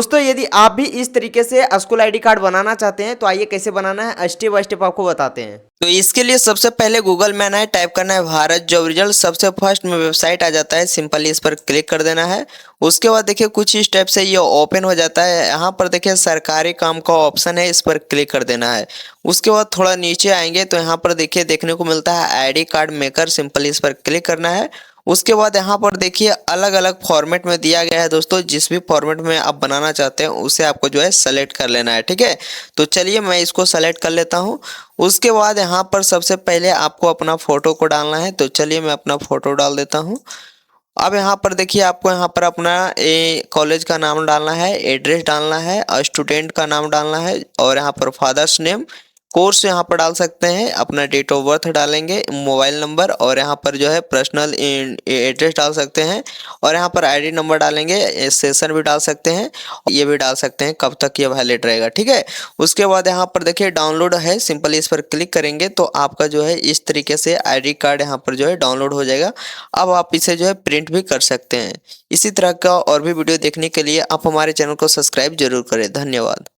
दोस्तों यदि आप भी इस तरीके से स्कूल आईडी कार्ड बनाना चाहते हैं तो आइए कैसे बनाना है स्टेप बाय स्टेप आपको बताते हैं। तो इसके लिए सबसे पहले गूगल में आना है, टाइप करना है भारत जॉब रिजल्ट। सबसे फर्स्ट में वेबसाइट आ जाता है, सिंपली इस पर क्लिक कर देना है। उसके बाद देखिए कुछ ही स्टेप से ये ओपन हो जाता है। यहाँ पर देखिए सरकारी काम का ऑप्शन है, इस पर क्लिक कर देना है। उसके बाद थोड़ा नीचे आएंगे तो यहाँ पर देखिए देखने को मिलता है आईडी कार्ड मेकर, सिंपली इस पर क्लिक करना है। उसके बाद यहाँ पर देखिए अलग अलग फॉर्मेट में दिया गया है दोस्तों, जिस भी फॉर्मेट में आप बनाना चाहते हैं उसे आपको जो है सेलेक्ट कर लेना है, ठीक है। तो चलिए मैं इसको सेलेक्ट कर लेता हूँ। उसके बाद यहाँ पर सबसे पहले आपको अपना फोटो को डालना है, तो चलिए मैं अपना फोटो डाल देता हूँ। अब यहाँ पर देखिए आपको यहाँ पर अपना कॉलेज का नाम डालना है, एड्रेस डालना है, स्टूडेंट का नाम डालना है और यहाँ पर फादर्स नेम, कोर्स यहाँ पर डाल सकते हैं, अपना डेट ऑफ बर्थ डालेंगे, मोबाइल नंबर और यहाँ पर जो है पर्सनल एड्रेस डाल सकते हैं और यहाँ पर आईडी नंबर डालेंगे, सेशन भी डाल सकते हैं, ये भी डाल सकते हैं कब तक ये वैलिड रहेगा, ठीक है। उसके बाद यहाँ पर देखिए डाउनलोड है, सिंपली इस पर क्लिक करेंगे तो आपका जो है इस तरीके से आईडी कार्ड यहाँ पर जो है डाउनलोड हो जाएगा। अब आप इसे जो है प्रिंट भी कर सकते हैं। इसी तरह का और भी वीडियो देखने के लिए आप हमारे चैनल को सब्सक्राइब जरूर करें। धन्यवाद।